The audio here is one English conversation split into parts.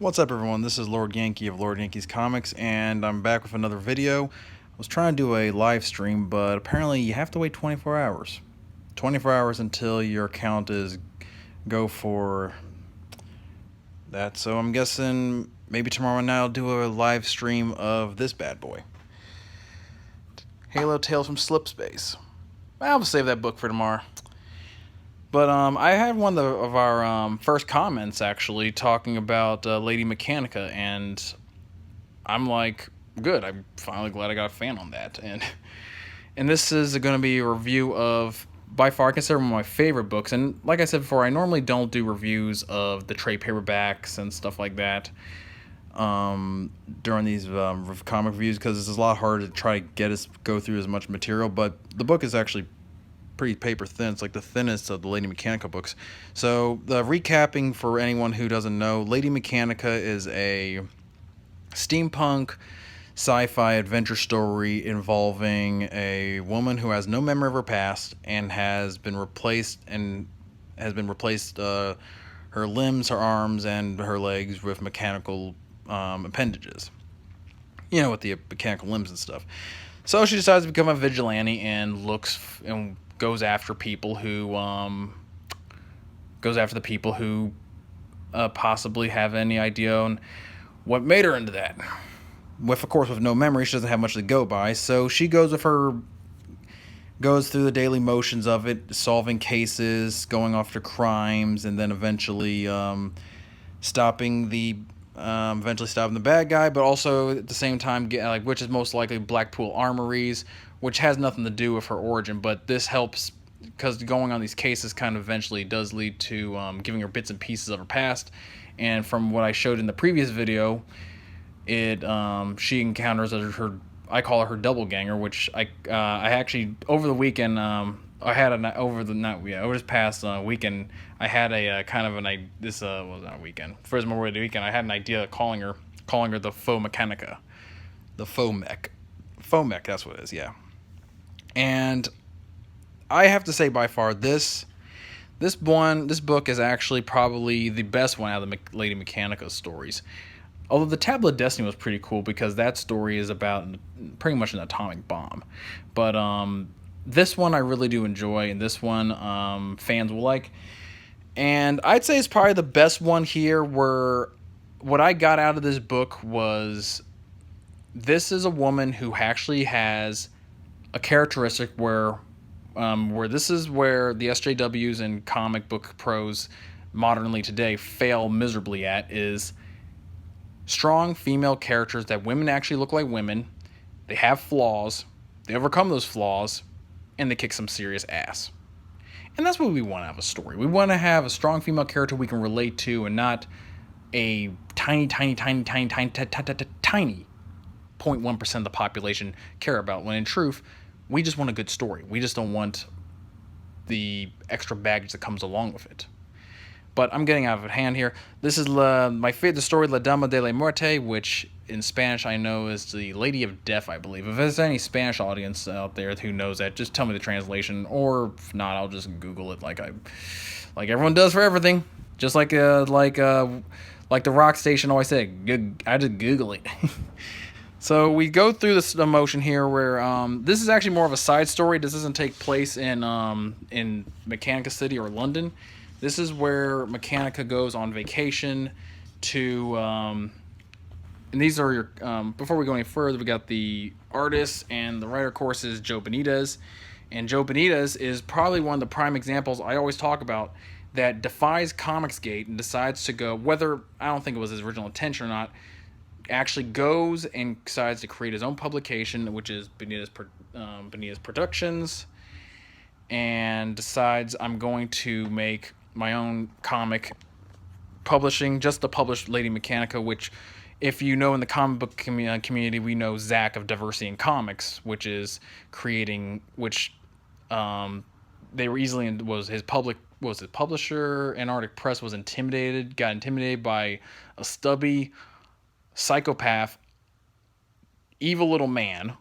What's up, everyone? This is Lord Yankee of Lord Yankee's Comics, and I'm back with another video. I was trying to do a live stream, but apparently you have to wait 24 hours. 24 hours until your account is go for that. So I'm guessing maybe tomorrow night I'll do a live stream of this bad boy. Halo Tales from Slipspace. I'll save that book for tomorrow. But I had one of our first comments actually talking about Lady Mechanika, and I'm like, good. I'm finally glad I got a fan on that. And this is going to be a review of, by far, I consider one of my favorite books. And like I said before, I normally don't do reviews of the trade paperbacks and stuff like that during these comic reviews, because it's a lot harder to try to go through as much material. But the book is actually pretty paper thin. It's like the thinnest of the Lady Mechanika books. So the recapping for anyone who doesn't know, Lady Mechanika is a steampunk sci-fi adventure story involving a woman who has no memory of her past and has been replaced her limbs, her arms, and her legs with mechanical appendages, with the mechanical limbs and stuff. So she decides to become a vigilante and goes after people who possibly have any idea on what made her into that. Of course, with no memory, she doesn't have much to go by. So she goes through the daily motions of it, solving cases, going after crimes, and then eventually stopping the bad guy, but also at the same time, which is most likely Blackpool Armories, which has nothing to do with her origin, but this helps because going on these cases kind of eventually does lead to giving her bits and pieces of her past. And from what I showed in the previous video, she encounters her, I call her doppelganger, which I actually over the weekend over this past weekend I had a kind of this was not a weekend, first Memorial Day weekend. I had an idea of calling her the faux Mechanika, the faux mech, that's what it is, yeah. And I have to say, by far, this book is actually probably the best one out of the Lady Mechanika stories. Although the Tablet of Destiny was pretty cool because that story is about pretty much an atomic bomb. But this one I really do enjoy, and this one fans will like. And I'd say it's probably the best one here, where what I got out of this book was, this is a woman who actually has a characteristic where this is where the SJWs and comic book pros modernly today fail miserably at, is strong female characters that women actually look like women. They have flaws, they overcome those flaws, and they kick some serious ass. And that's what we want out of a story. We want to have a strong female character we can relate to, and not a tiny 0.1% of the population care about, when in truth, we just want a good story. We just don't want the extra baggage that comes along with it. But I'm getting out of hand here. This is my favorite story, La Dama de la Muerte, which in Spanish I know is the Lady of Death, I believe. If there's any Spanish audience out there who knows that, just tell me the translation, or if not, I'll just Google it like everyone does for everything. Just like the rock station always said, I just Google it. So we go through this emotion here, where this is actually more of a side story. This doesn't take place in Mechanika City or London. This is where Mechanika goes on vacation to, and these are your, before we go any further, we got the artist and the writer, of course, is Joe Benitez. And Joe Benitez is probably one of the prime examples I always talk about that defies Comicsgate and decides to go, whether, I don't think it was his original intention or not, actually goes and decides to create his own publication, which is Benitez Productions, and decides, I'm going to make my own comic publishing, just to publish Lady Mechanika, which, if you know, in the comic book community, we know Zach of Diversity in Comics, which is creating, which they were easily, was his publisher, Antarctic Press, got intimidated by a stubby psychopath, evil little man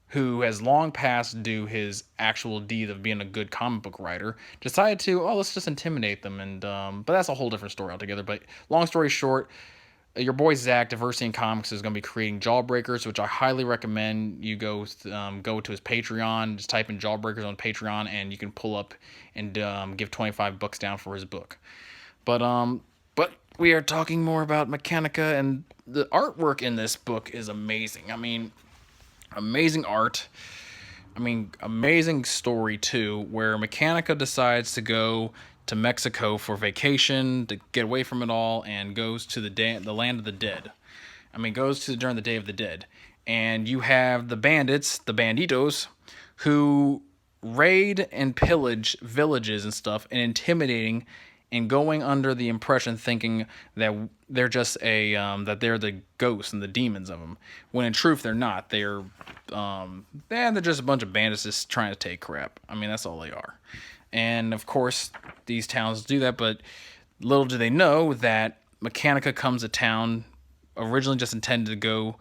who has long past due his actual deed of being a good comic book writer, decided to, let's just intimidate them. And but that's a whole different story altogether. But long story short, your boy Zach, Diversity in Comics, is going to be creating Jawbreakers, which I highly recommend you go to his Patreon. Just type in Jawbreakers on Patreon, and you can pull up and give $25 down for his book. But we are talking more about Mechanika, and the artwork in this book is amazing. I mean, amazing art. I mean, amazing story too, where Mechanika decides to go to Mexico for vacation to get away from it all, and goes to the land of the dead. I mean, goes to during the Day of the Dead, and you have the bandits, the banditos, who raid and pillage villages and stuff, and intimidating, and going under the impression thinking that they're just that they're the ghosts and the demons of them, when in truth they're not. They're just a bunch of bandits just trying to take crap. I mean, that's all they are. And of course these towns do that, but little do they know that Mechanika comes to town originally just intended to go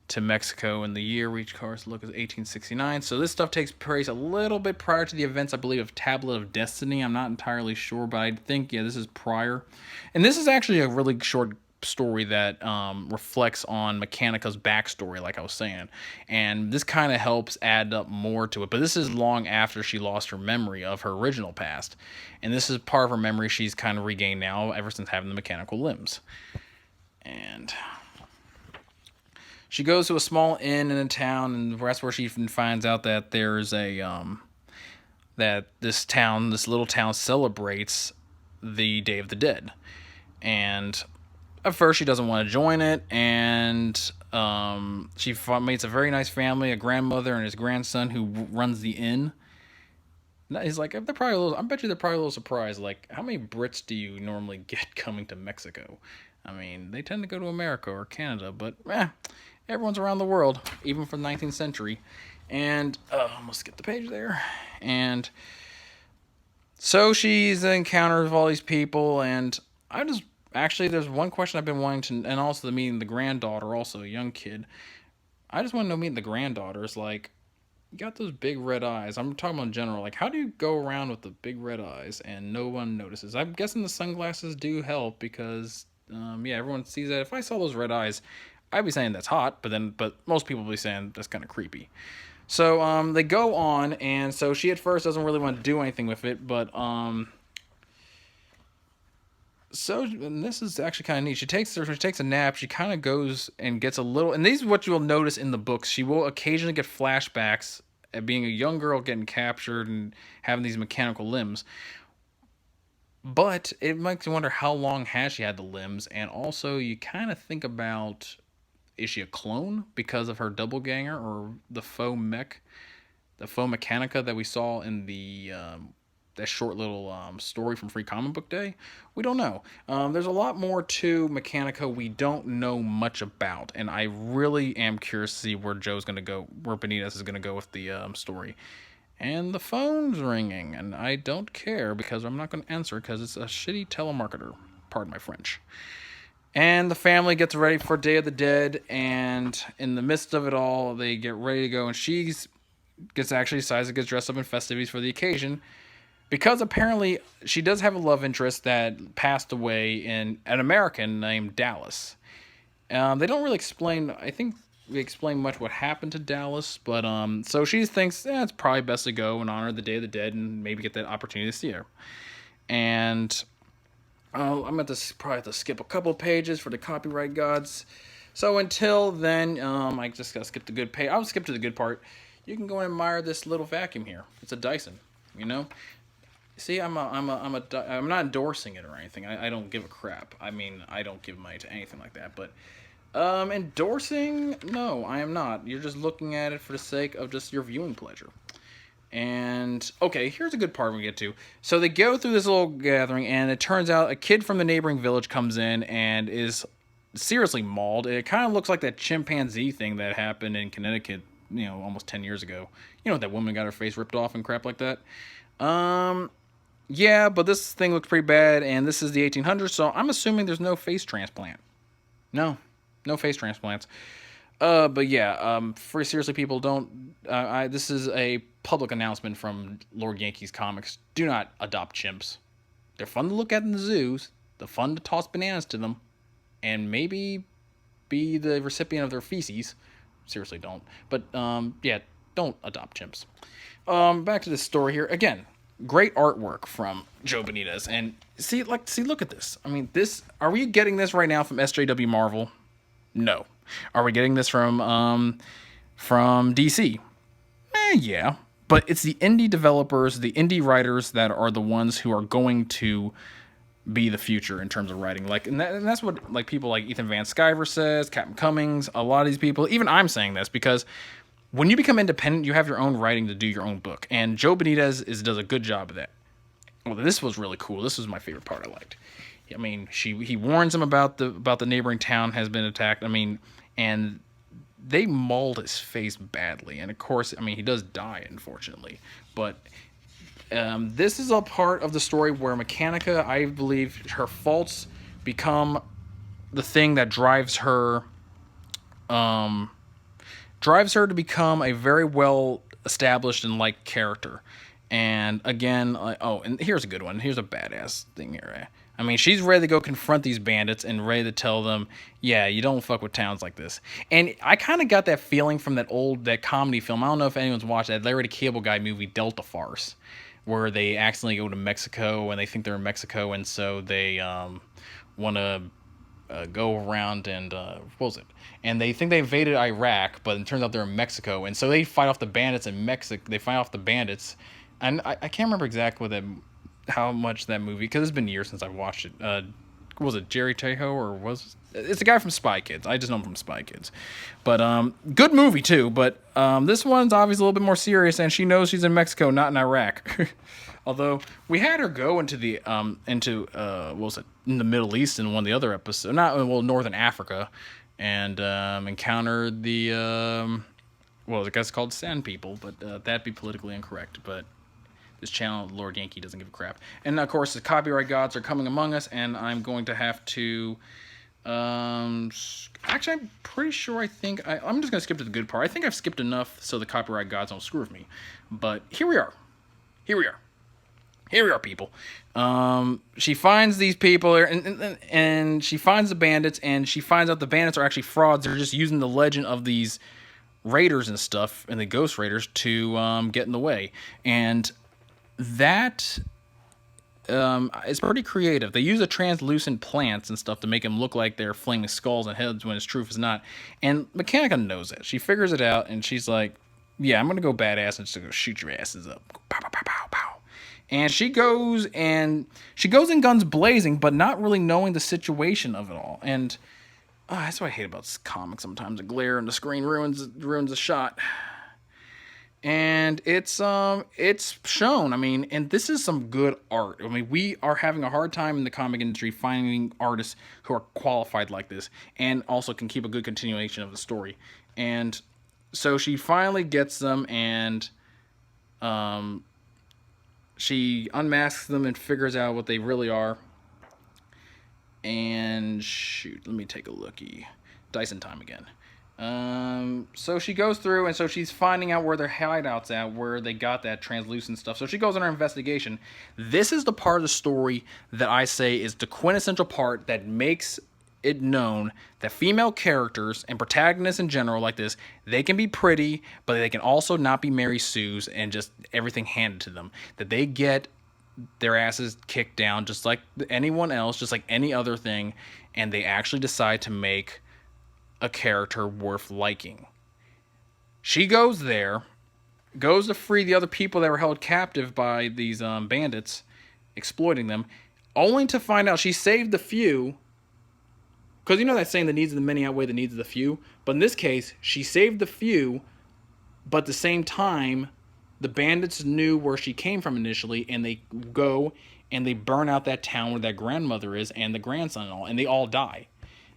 to Mexico, in the year we course look is 1869. So this stuff takes place a little bit prior to the events, I believe, of Tablet of Destiny. I'm not entirely sure, but I think, yeah, this is prior. And this is actually a really short story that reflects on Mechanika's backstory, like I was saying. And this kind of helps add up more to it. But this is long after she lost her memory of her original past. And this is part of her memory she's kind of regained now ever since having the mechanical limbs. And she goes to a small inn in a town, and that's where she finds out that there's that this little town celebrates the Day of the Dead. And at first she doesn't want to join it, and she meets a very nice family, a grandmother and his grandson who runs the inn. He's like, I bet you they're probably a little surprised, like, how many Brits do you normally get coming to Mexico? I mean, they tend to go to America or Canada, but everyone's around the world, even from the 19th century. And almost skip the page there. And so she's encountered with all these people, and there's one question I've been wanting to, and also meeting the granddaughter, also a young kid. I just want to know, meeting the granddaughter is like, you got those big red eyes. I'm talking about in general. Like, how do you go around with the big red eyes and no one notices? I'm guessing the sunglasses do help because, everyone sees that. If I saw those red eyes, I'd be saying that's hot, but most people will be saying that's kind of creepy. So they go on, and so she at first doesn't really want to do anything with it, but and this is actually kind of neat. She takes a nap. She kind of goes and gets a little, and these is what you'll notice in the books. She will occasionally get flashbacks at being a young girl getting captured and having these mechanical limbs. But it makes you wonder, how long has she had the limbs? And also you kind of think about, is she a clone because of her doppelganger or the faux Mechanika that we saw in the that short little story from Free Comic Book Day? We don't know. There's a lot more to Mechanika we don't know much about, and I really am curious to see where Joe's going to go, where Benitez is going to go with the story. And the phone's ringing, and I don't care because I'm not going to answer because it's a shitty telemarketer. Pardon my French. And the family gets ready for Day of the Dead, and in the midst of it all, they get ready to go, and she decides to get dressed up in festivities for the occasion, because apparently she does have a love interest that passed away in an American named Dallas. They don't really explain, I think we explain much what happened to Dallas, but so she thinks it's probably best to go and honor the Day of the Dead and maybe get that opportunity to see her. And I'm going to probably have to skip a couple pages for the copyright gods. So until then, I just got to skip the good page. I'll skip to the good part. You can go and admire this little vacuum here. It's a Dyson, See, I'm not endorsing it or anything. I don't give a crap. I mean, I don't give money to anything like that. But endorsing? No, I am not. You're just looking at it for the sake of just your viewing pleasure. And, okay, here's a good part we get to. So they go through this little gathering, and it turns out a kid from the neighboring village comes in and is seriously mauled. It kind of looks like that chimpanzee thing that happened in Connecticut, almost 10 years ago. That woman got her face ripped off and crap like that. Yeah, but this thing looks pretty bad, and this is the 1800s, so I'm assuming there's no face transplant. No face transplants. But yeah, for seriously, people, don't. This is a public announcement from Lord Yankees Comics. Do not adopt chimps. They're fun to look at in the zoos. They're fun to toss bananas to them. and maybe be the recipient of their feces. Seriously, don't. But yeah, don't adopt chimps. Back to the story here again. Great artwork from Joe Benitez, and look at this. I mean, this. Are we getting this right now from SJW Marvel? No. Are we getting this from DC? Yeah. But it's the indie developers, the indie writers that are the ones who are going to be the future in terms of writing. Like, and that's what like people like Ethan Van Sciver says, Captain Cummings, a lot of these people. Even I'm saying this because when you become independent, you have your own writing to do your own book, and Joe Benitez does a good job of that. Well, this was really cool. This was my favorite part. I liked. I mean, he warns him about the neighboring town has been attacked. I mean, and they mauled his face badly, and of course, I mean, he does die, unfortunately. But this is a part of the story where Mechanika, I believe, her faults become the thing that drives her to become a very well established and liked character. And again, and here's a good one. Here's a badass thing here. I mean, she's ready to go confront these bandits and ready to tell them, yeah, you don't fuck with towns like this. And I kind of got that feeling from that comedy film. I don't know if anyone's watched that Larry the Cable Guy movie, Delta Farce, where they accidentally go to Mexico and they think they're in Mexico, and so they want to go around and what was it? And they think they invaded Iraq, but it turns out they're in Mexico, and so they fight off the bandits in Mexico. They fight off the bandits, and I can't remember exactly how much that movie, because it's been years since I've watched it. Was it Jerry Tejo or it's a guy from Spy Kids? I just know him from Spy Kids, but good movie too. But this one's obviously a little bit more serious, and she knows she's in Mexico, not in Iraq. Although we had her go into what was it, in the Middle East in one of the other episodes, Northern Africa, and encounter the I guess called Sand People, but that'd be politically incorrect. But this channel, Lord Yankee, doesn't give a crap. And of course, the copyright gods are coming among us, and I'm going to have to. Actually, I'm pretty sure. I'm just gonna skip to the good part. I think I've skipped enough so the copyright gods don't screw with me. But here we are, people. She finds these people, and she finds the bandits, and she finds out the bandits are actually frauds. They're just using the legend of these raiders and stuff, and the ghost raiders to get in the way. And that is pretty creative. They use the translucent plants and stuff to make them look like they're flaming skulls and heads when it's truth is not. And Mechanika knows that. She figures it out, and she's like, yeah, I'm going to go badass and just go shoot your asses up. Pow, pow, pow, pow, pow. And she goes in guns blazing, but not really knowing the situation of it all. And that's what I hate about comics sometimes. The glare and the screen ruins the shot. And it's shown. I mean, and this is some good art. I mean, we are having a hard time in the comic industry finding artists who are qualified like this and also can keep a good continuation of the story. And so she finally gets them, and she unmasks them and figures out what they really are. And shoot, let me take a looky. Dyson time again. So she goes through, and so she's finding out where their hideouts at, where they got that translucent stuff. So she goes on her investigation. This is the part of the story that I say is the quintessential part that makes it known that female characters and protagonists in general like this, they can be pretty, but they can also not be Mary Sue's and just everything handed to them. That they get their asses kicked down just like anyone else, just like any other thing, and they actually decide to make a character worth liking. She goes to free the other people that were held captive by these bandits, exploiting them, only to find out she saved the few. Because you know that saying, the needs of the many outweigh the needs of the few? But in this case, she saved the few, but at the same time, the bandits knew where she came from initially, and they go and they burn out that town where that grandmother is and the grandson and all, and they all die.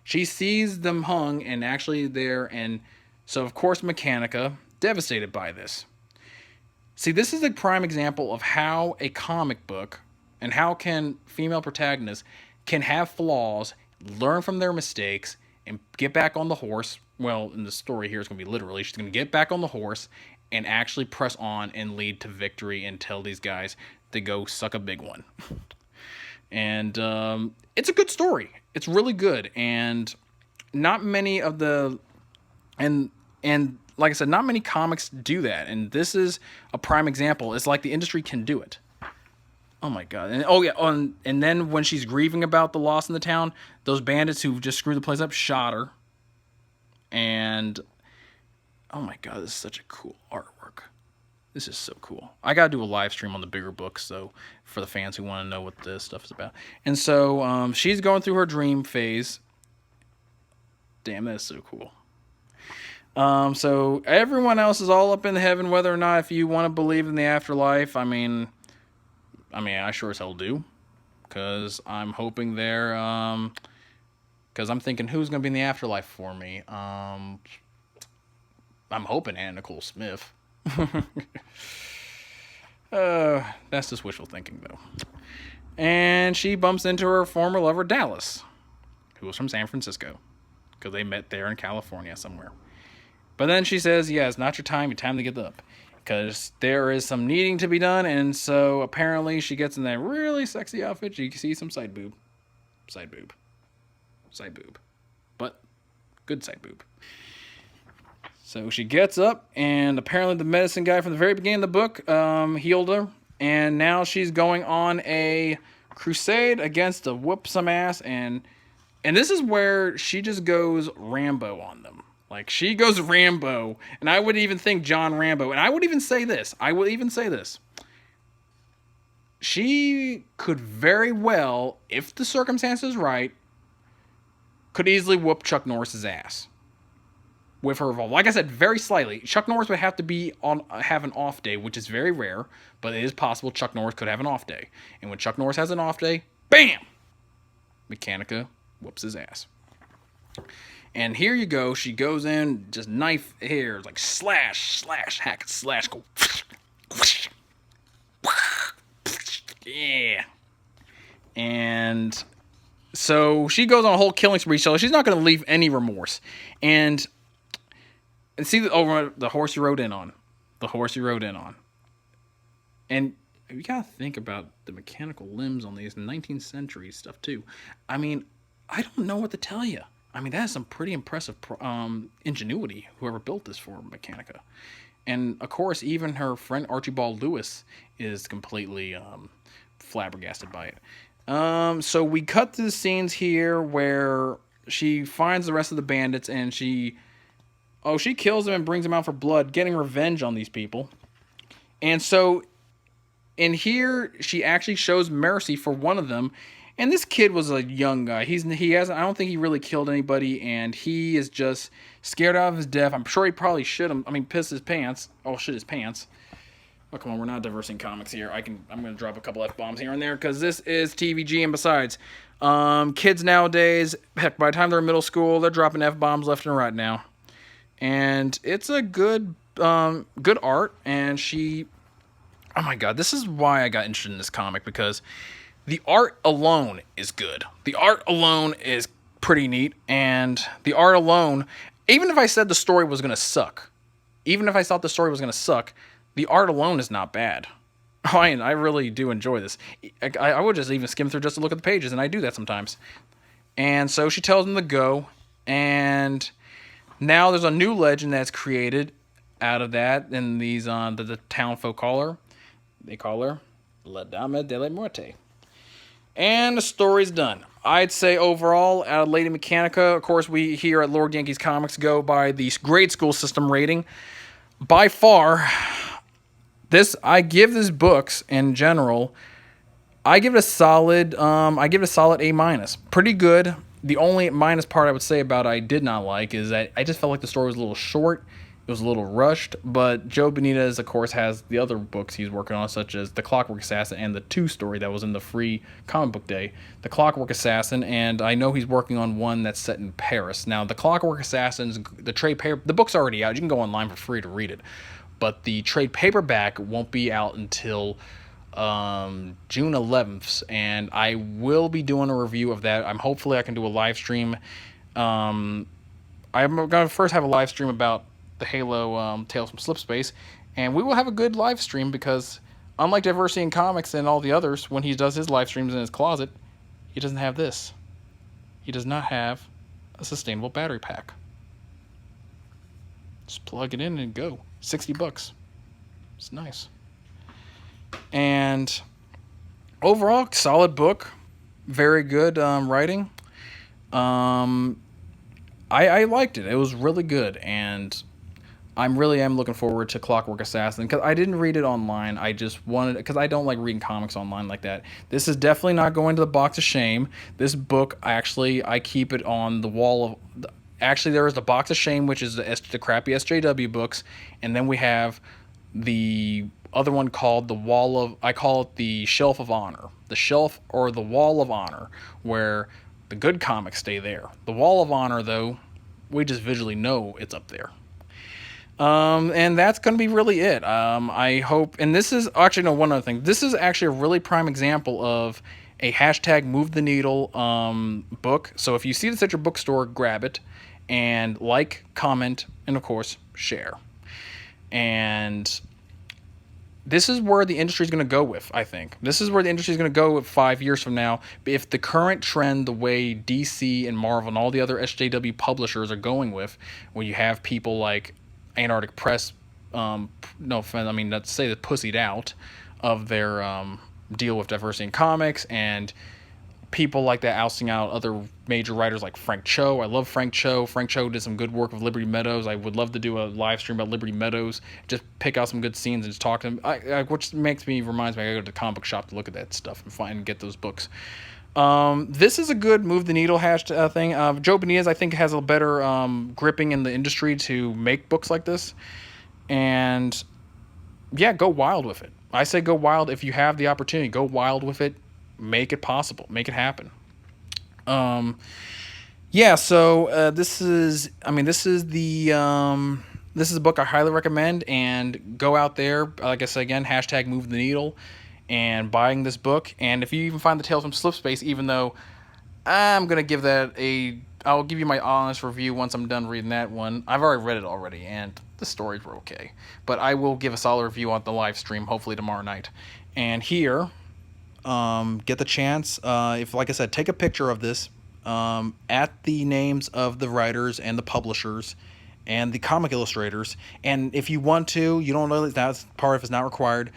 She sees them hung and actually there, and so of course Mechanika, devastated by this. See, this is a prime example of how a comic book and how can female protagonists can have flaws, learn from their mistakes, and get back on the horse. Well, in the story here, it's going to be literally, she's going to get back on the horse and actually press on and lead to victory and tell these guys to go suck a big one. And it's a good story. It's really good, and not many of the and like I said, not many comics do that, and this is a prime example. It's like the industry can do it. Oh my god! And oh yeah, and then when she's grieving about the loss in the town, those bandits who just screwed the place up shot her. And oh my god, this is such a cool artwork. This is so cool. I gotta do a live stream on the bigger books, so for the fans who want to know what this stuff is about. And so she's going through her dream phase. Damn, that's so cool. So everyone else is all up in heaven, whether or not if you want to believe in the afterlife. I sure as hell do, because I'm hoping they're, because I'm thinking who's gonna be in the afterlife for me. I'm hoping Anna Nicole Smith. That's just wishful thinking, though. And she bumps into her former lover, Dallas, who was from San Francisco, because they met there in California somewhere. But then she says, yeah, it's not your time. Your time to get up. Because there is some needing to be done. And so apparently she gets in that really sexy outfit. You can see some side boob. Side boob. Side boob. But good side boob. So she gets up, and apparently the medicine guy from the very beginning of the book healed her. And now she's going on a crusade against to whoop some ass. And this is where she just goes Rambo on them. Like, she goes Rambo. And I would even think John Rambo. And I would even say this. She could very well, if the circumstances right, could easily whoop Chuck Norris's ass with her revolver. Like I said, very slightly. Chuck Norris would have to have an off day, which is very rare, but it is possible Chuck Norris could have an off day. And when Chuck Norris has an off day, bam! Mechanika whoops his ass. And here you go. She goes in, just knife here, like slash, hack, slash, go. Yeah. And so she goes on a whole killing spree. So she's not going to leave any remorse. And see the horse you rode in on. The horse you rode in on. And you got to think about the mechanical limbs on these 19th century stuff, too. I mean, I don't know what to tell you. I mean, that is some pretty impressive ingenuity, whoever built this for Mechanika. And, of course, even her friend Archibald Lewis is completely flabbergasted by it. So we cut to the scenes here where she finds the rest of the bandits, and she kills them and brings them out for blood, getting revenge on these people. And so in here, she actually shows mercy for one of them. And this kid was a young guy. I don't think he really killed anybody, and he is just scared out of his death. I'm sure he probably pissed his pants. Oh, shit his pants. Oh, come on, we're not diversing comics here. I'm going to drop a couple F-bombs here and there, because this is TVG, and besides, kids nowadays, heck, by the time they're in middle school, they're dropping F-bombs left and right now. And it's a good art, and oh my god, this is why I got interested in this comic, because the art alone is good. The art alone is pretty neat, and the art alone, even if I said the story was going to suck, even if I thought the story was going to suck, the art alone is not bad. I really do enjoy this. I would just even skim through just to look at the pages, and I do that sometimes. And so she tells him to go, and now there's a new legend that's created out of that, and these the town folk they call her La Dama de la Muerte. And the story's done. I'd say overall, out of Lady Mechanika, of course, we here at Lord Yankees Comics go by the grade school system rating. By far, I give this books in general, I give it a solid A-. Pretty good. The only minus part I would say about I did not like is that I just felt like the story was a little short. It was a little rushed, but Joe Benitez, of course, has the other books he's working on, such as The Clockwork Assassin and the 2 story that was in the free comic book day, The Clockwork Assassin, and I know he's working on one that's set in Paris. Now, The Clockwork Assassin's, the book's already out. You can go online for free to read it, but the trade paperback won't be out until June 11th, and I will be doing a review of that. Hopefully I can do a live stream. I'm going to first have a live stream about the Halo Tales from Slipspace, and we will have a good live stream because unlike Diversity in Comics and all the others, when he does his live streams in his closet, He doesn't have this. He does not have a sustainable battery pack. Just plug it in and go. $60. It's nice. And overall, solid book. Very good writing. I liked it. It was really good, and I'm really am looking forward to Clockwork Assassin because I didn't read it online. I just wanted, because I don't like reading comics online like that. This is definitely not going to the box of shame. This book, actually, I keep it on the wall of. Actually, there is the box of shame, which is the crappy SJW books, and then we have the other one called the wall of. I call it the shelf of honor, the shelf or the wall of honor, where the good comics stay there. The wall of honor, though, we just visually know it's up there. And that's going to be really it. I hope, and this is actually, no, one other thing. This is actually a really prime example of a hashtag move the needle book. So if you see this at your bookstore, grab it and like, comment, and of course, share. And this is where the industry is going to go with, I think. This is where the industry is going to go with 5 years from now. If the current trend, the way DC and Marvel and all the other SJW publishers are going with, when you have people like Antarctic Press, no offense, I mean, let's say that pussied out of their deal with diversity in comics, and people like that ousting out other major writers like Frank Cho. I love Frank Cho. Frank Cho did some good work with Liberty Meadows. I would love to do a live stream about Liberty Meadows, just pick out some good scenes and just talk to him. Which reminds me, I go to the comic book shop to look at that stuff and find and get those books. This is a good move the needle thing. Joe Benitez, I think, has a better gripping in the industry to make books like this. And yeah, go wild with it. I say go wild. If you have the opportunity, go wild with it. Make it possible. Make it happen. Yeah. So this is a book I highly recommend. And go out there. Like I said again, hashtag move the needle, and buying this book. And if you even find the Tales from Slipspace, even though I'm gonna give that I'll give you my honest review once I'm done reading that one. I've already read it already, and the stories were okay. But I will give a solid review on the live stream, hopefully tomorrow night. And here, get the chance, if, like I said, take a picture of this at the names of the writers and the publishers and the comic illustrators. And if you want to, you don't know that's part of it's not required.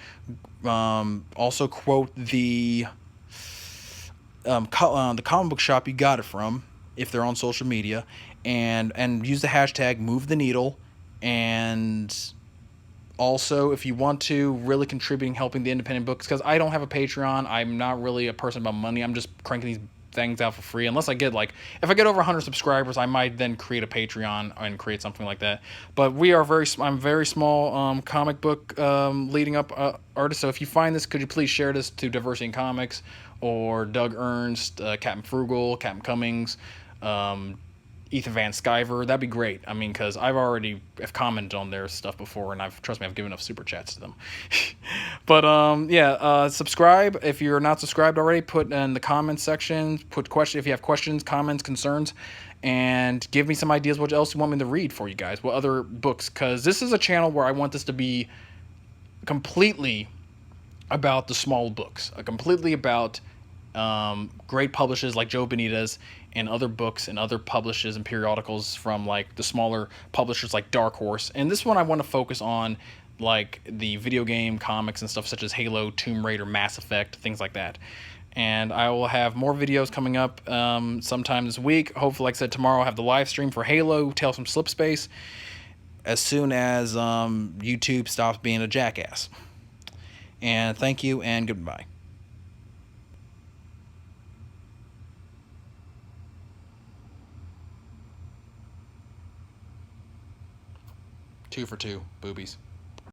Also quote the comic book shop you got it from, if they're on social media, and use the hashtag move the needle. And also, if you want to, really contributing, helping the independent books, because I don't have a Patreon. I'm not really a person about money. I'm just cranking these things out for free, unless I get if I get over 100 subscribers, I might then create a Patreon and create something like that. But I'm very small comic book leading up artist. So if you find this, could you please share this to Diversity in Comics or Doug Ernst, Captain Frugal, Captain Cummings, Ethan Van Sciver? That'd be great. I mean, because I've already have commented on their stuff before, and trust me, I've given enough super chats to them. But subscribe if you're not subscribed already. Put in the comments section. Put question if you have questions, comments, concerns, and give me some ideas what else you want me to read for you guys. What other books? Because this is a channel where I want this to be completely about the small books, completely about great publishers like Joe Benitez and other books and other publishers and periodicals from like the smaller publishers like Dark Horse. And this one I want to focus on like the video game comics and stuff such as Halo, Tomb Raider, Mass Effect, things like that. And I will have more videos coming up sometime this week. Hopefully, like I said, tomorrow I'll have the live stream for Halo, Tales from Slipspace, as soon as YouTube stops being a jackass. And thank you and goodbye. 2 for 2, boobies.